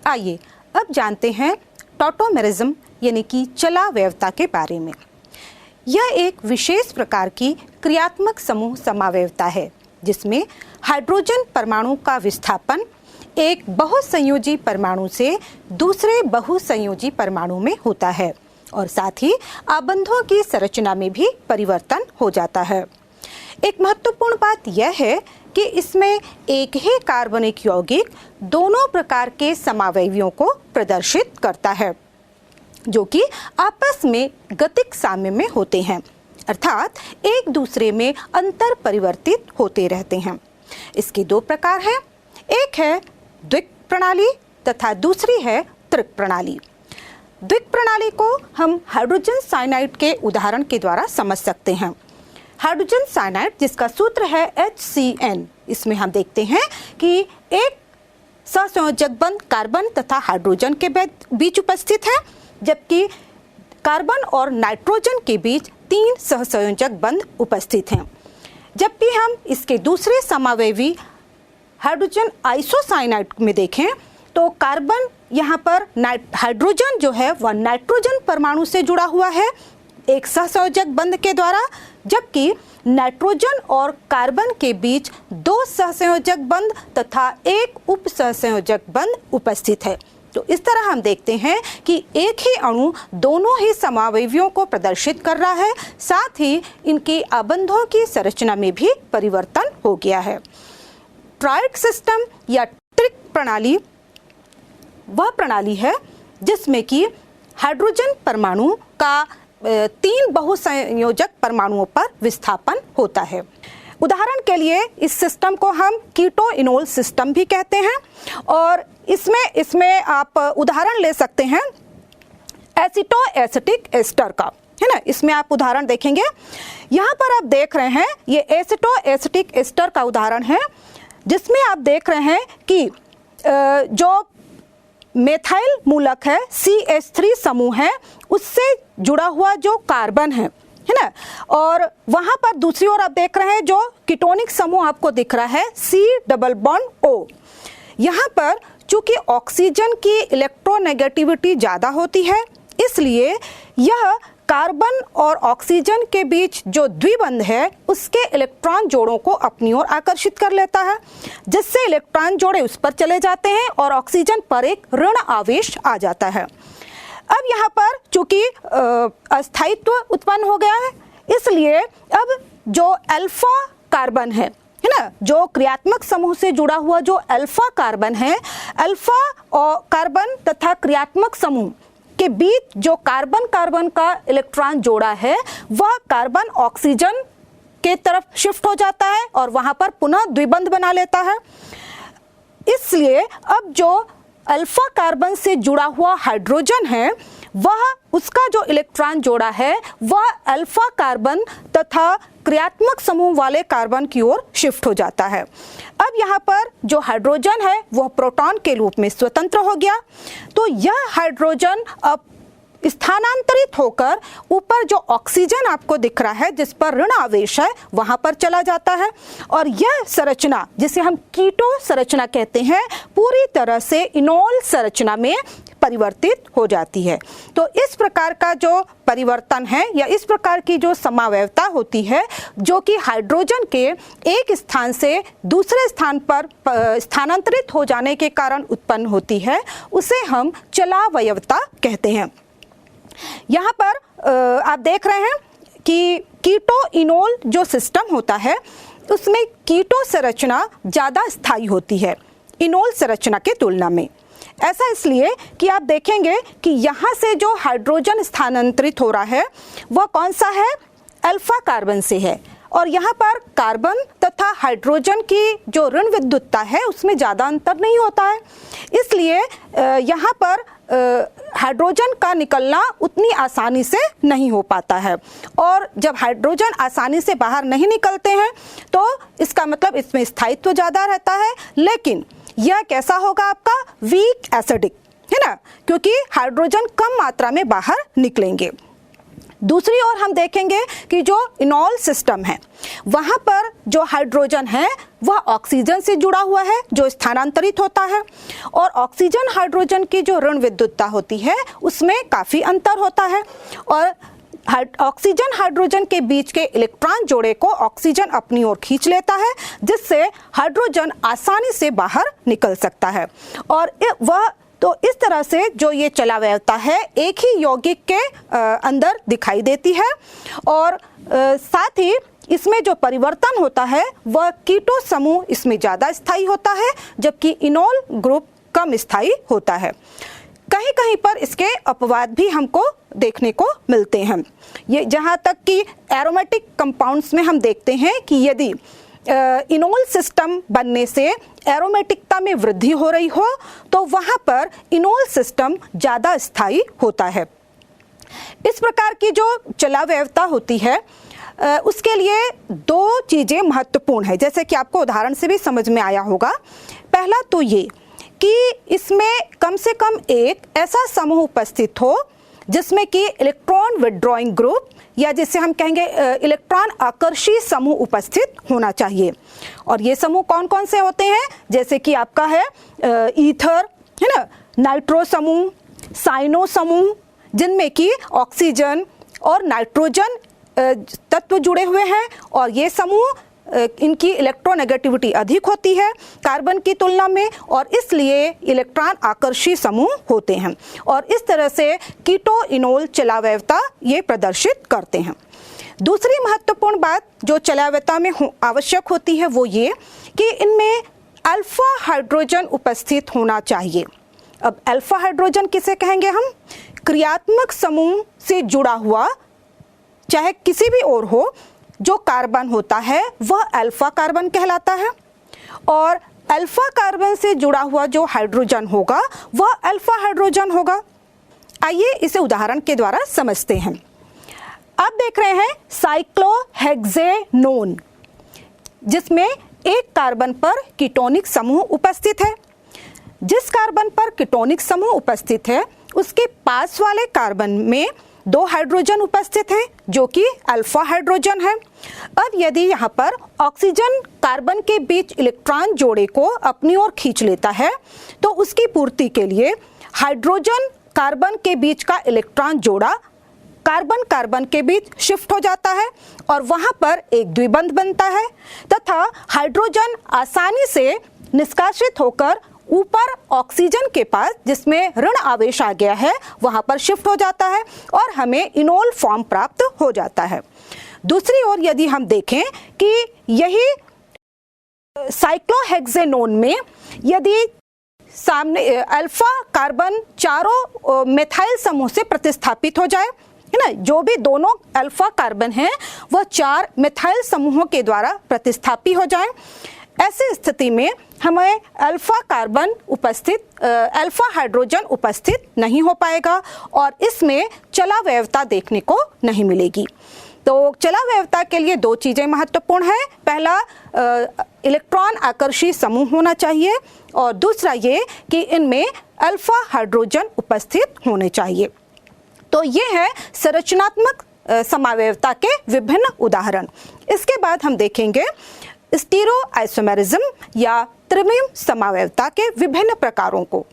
आइए अब जानते हैं टॉटोमेरिज्म यानी कि चलावयवता के बारे में। यह एक विशेष प्रकार की क्रियात्मक समूह समावयवता है जिसमें हाइड्रोजन परमाणु का विस्थापन एक बहुसंयोजी परमाणु से दूसरे बहुसंयोजी परमाणु में होता है और साथ ही आबंधों की संरचना में भी परिवर्तन हो जाता है। एक महत्वपूर्ण बात यह है कि इसमें एक ही कार्बनिक यौगिक दोनों प्रकार के समावयवियों को प्रदर्शित करता है जो कि आपस में गतिक साम्य में होते हैं, अर्थात एक दूसरे में अंतर परिवर्तित होते रहते हैं। इसके दो प्रकार हैं, एक है द्विक प्रणाली तथा दूसरी है त्रिक प्रणाली। द्विक प्रणाली को हम हाइड्रोजन साइनाइड के उदाहरण के द्वारा समझ सकते हैं। हाइड्रोजन साइनाइड जिसका सूत्र है HCN, इसमें हम देखते हैं कि एक सहसंयोजक बंध कार्बन तथा हाइड्रोजन के बीच उपस्थित है, जबकि कार्बन और नाइट्रोजन के बीच 3 सहसंयोजक बंध उपस्थित हैं। जबकि हम इसके दूसरे समावयवी हाइड्रोजन आइसोसाइनाइड में देखें तो कार्बन यहाँ पर हाइड्रोजन जो है वह नाइट्रोजन परमाणु से जुड़ा हुआ है एक सहसंयोजक बंध के द्वारा, जबकि नाइट्रोजन और कार्बन के बीच 2 सहसंयोजक बंध तथा एक उप सहसंयोजक बंध उपस्थित है। तो इस तरह हम देखते हैं कि एक ही अणु दोनों ही समावयवियों को प्रदर्शित कर रहा है, साथ ही इनकी आबंधों की संरचना में भी परिवर्तन हो गया है। ट्रायड सिस्टम या त्रिक प्रणाली वह प्रणाली है जिसमें कि हाइड्रोजन परमाणु का 3 बहुसंयोजक परमाणुओं पर विस्थापन होता है। उदाहरण के लिए इस सिस्टम को हम कीटो इनोल सिस्टम भी कहते हैं और इसमें आप उदाहरण ले सकते हैं एसिटो एसिटिक एस्टर का, है ना। इसमें आप उदाहरण देखेंगे, यहाँ पर आप देख रहे हैं ये एसिटो एसिटिक एस्टर का उदाहरण है जिसमें आप देख रहे हैं कि जो मेथाइल मूलक है CH3 समूह है उससे जुड़ा हुआ जो कार्बन है ना, और वहां पर दूसरी ओर आप देख रहे हैं जो कीटोनिक समूह आपको दिख रहा है C डबल बॉन्ड O। यहाँ पर चूंकि ऑक्सीजन की इलेक्ट्रोनेगेटिविटी ज़्यादा होती है इसलिए यह कार्बन और ऑक्सीजन के बीच जो द्विबंध है उसके इलेक्ट्रॉन जोड़ों को अपनी ओर आकर्षित कर लेता है, जिससे इलेक्ट्रॉन जोड़े उस पर चले जाते हैं और ऑक्सीजन पर एक ऋण आवेश आ जाता है। अब यहाँ पर चूंकि अस्थायित्व उत्पन्न हो गया है इसलिए अब जो अल्फा कार्बन है ना, जो क्रियात्मक समूह से जुड़ा हुआ जो अल्फा कार्बन है, अल्फा और कार्बन तथा क्रियात्मक समूह के बीच जो कार्बन कार्बन का इलेक्ट्रॉन जोड़ा है वह कार्बन ऑक्सीजन के तरफ शिफ्ट हो जाता है और वहां पर पुनः द्विबंध बना लेता है। इसलिए अब जो अल्फा कार्बन से जुड़ा हुआ हाइड्रोजन है वह उसका जो इलेक्ट्रॉन जोड़ा है वह अल्फा कार्बन तथा क्रियात्मक समूह वाले कार्बन की ओर शिफ्ट हो जाता है। अब यहाँ पर जो हाइड्रोजन है वह प्रोटॉन के रूप में स्वतंत्र हो गया, तो यह हाइड्रोजन अब स्थानांतरित होकर ऊपर जो ऑक्सीजन आपको दिख रहा है जिस पर ऋण आवेश है वहां पर चला जाता है और यह संरचना जिसे हम कीटो संरचना कहते हैं पूरी तरह से इनोल संरचना में परिवर्तित हो जाती है। तो इस प्रकार का जो परिवर्तन है या इस प्रकार की जो समावयवता होती है जो कि हाइड्रोजन के एक स्थान से दूसरे स्थान पर स्थानांतरित हो जाने के कारण उत्पन्न होती है, उसे हम चलावयवता कहते हैं। यहाँ पर आप देख रहे हैं कि कीटो इनोल जो सिस्टम होता है उसमें कीटो संरचना ज़्यादा स्थायी होती है इनोल संरचना के तुलना में। ऐसा इसलिए कि आप देखेंगे कि यहाँ से जो हाइड्रोजन स्थानांतरित हो रहा है वह कौन सा है, अल्फा कार्बन से है, और यहाँ पर कार्बन तथा हाइड्रोजन की जो ऋण विद्युतता है उसमें ज़्यादा अंतर नहीं होता है। इसलिए यहाँ पर हाइड्रोजन का निकलना उतनी आसानी से नहीं हो पाता है, और जब हाइड्रोजन आसानी से बाहर नहीं निकलते हैं तो इसका मतलब इसमें स्थायित्व ज़्यादा रहता है, लेकिन यह कैसा होगा आपका वीक एसिडिक, है ना, क्योंकि हाइड्रोजन कम मात्रा में बाहर निकलेंगे। दूसरी ओर हम देखेंगे कि जो इनॉल सिस्टम है वहाँ पर जो हाइड्रोजन है वह ऑक्सीजन से जुड़ा हुआ है जो स्थानांतरित होता है, और ऑक्सीजन हाइड्रोजन की जो ऋण विद्युतता होती है उसमें काफ़ी अंतर होता है, और ऑक्सीजन हाइड्रोजन के बीच के इलेक्ट्रॉन जोड़े को ऑक्सीजन अपनी ओर खींच लेता है, जिससे हाइड्रोजन आसानी से बाहर निकल सकता है। और वह तो इस तरह से जो ये चलावयवता है एक ही यौगिक के अंदर दिखाई देती है, और साथ ही इसमें जो परिवर्तन होता है वह कीटो समूह इसमें ज़्यादा स्थायी होता है, जबकि इनॉल ग्रुप कम स्थायी होता है। कहीं कहीं पर इसके अपवाद भी हमको देखने को मिलते हैं। ये जहाँ तक कि एरोमेटिक कंपाउंड्स में हम देखते हैं कि यदि इनॉल सिस्टम बनने से एरोमेटिकता में वृद्धि हो रही हो तो वहाँ पर इनॉल सिस्टम ज़्यादा स्थायी होता है। इस प्रकार की जो चलावयवता होती है उसके लिए दो चीज़ें महत्वपूर्ण है, जैसे कि आपको उदाहरण से भी समझ में आया होगा। पहला तो ये कि इसमें कम से कम एक ऐसा समूह उपस्थित हो जिसमें कि इलेक्ट्रॉन विड्रॉइंग ग्रुप या जिसे हम कहेंगे इलेक्ट्रॉन आकर्षी समूह उपस्थित होना चाहिए। और ये समूह कौन कौन से होते हैं, जैसे कि आपका है ईथर, है ना, नाइट्रो समूह, साइनो समूह, जिनमें कि ऑक्सीजन और नाइट्रोजन तत्व जुड़े हुए हैं, और ये समूह इनकी इलेक्ट्रोनेगेटिविटी अधिक होती है कार्बन की तुलना में, और इसलिए इलेक्ट्रॉन आकर्षी समूह होते हैं, और इस तरह से कीटो इनोल चलावयवता ये प्रदर्शित करते हैं। दूसरी महत्वपूर्ण बात जो चलावयवता में आवश्यक होती है वो ये कि इनमें अल्फा हाइड्रोजन उपस्थित होना चाहिए। अब अल्फा हाइड्रोजन किसे कहेंगे हम? क्रियात्मक समूह से जुड़ा हुआ, चाहे किसी भी ओर हो, जो कार्बन होता है वह अल्फा कार्बन कहलाता है, और अल्फा कार्बन से जुड़ा हुआ जो हाइड्रोजन होगा वह अल्फा हाइड्रोजन होगा। आइए इसे उदाहरण के द्वारा समझते हैं। अब देख रहे हैं साइक्लोहेक्सेनोन, जिसमें एक कार्बन पर कीटोनिक समूह उपस्थित है। जिस कार्बन पर कीटोनिक समूह उपस्थित है उसके पास वाले कार्बन में दो हाइड्रोजन उपस्थित हैं जो कि अल्फा हाइड्रोजन है। अब यदि यहाँ पर ऑक्सीजन कार्बन के बीच इलेक्ट्रॉन जोड़े को अपनी ओर खींच लेता है तो उसकी पूर्ति के लिए हाइड्रोजन कार्बन के बीच का इलेक्ट्रॉन जोड़ा कार्बन कार्बन के बीच शिफ्ट हो जाता है, और वहाँ पर एक द्विबंध बनता है तथा हाइड्रोजन आसानी से निष्कासित होकर ऊपर ऑक्सीजन के पास, जिसमें ऋण आवेश आ गया है, वहां पर शिफ्ट हो जाता है और हमें इनोल फॉर्म प्राप्त हो जाता है। दूसरी ओर यदि हम देखें कि यही साइक्लोहेक्सेनोन में यदि सामने अल्फा कार्बन चारों मेथाइल समूह से प्रतिस्थापित हो जाए, है ना, जो भी दोनों अल्फा कार्बन हैं वह 4 मेथाइल समूहों के द्वारा प्रतिस्थापित हो जाएं, ऐसी स्थिति में हमें अल्फा कार्बन उपस्थित अल्फा हाइड्रोजन उपस्थित नहीं हो पाएगा और इसमें चलावयवता देखने को नहीं मिलेगी। तो चलावयवता के लिए दो चीज़ें महत्वपूर्ण है। पहला इलेक्ट्रॉन आकर्षी समूह होना चाहिए, और दूसरा ये कि इनमें अल्फा हाइड्रोजन उपस्थित होने चाहिए। तो ये है संरचनात्मक समावयवता के विभिन्न उदाहरण। इसके बाद हम देखेंगे स्टीरियो आइसोमेरिज्म या त्रिविम समावयवता के विभिन्न प्रकारों को।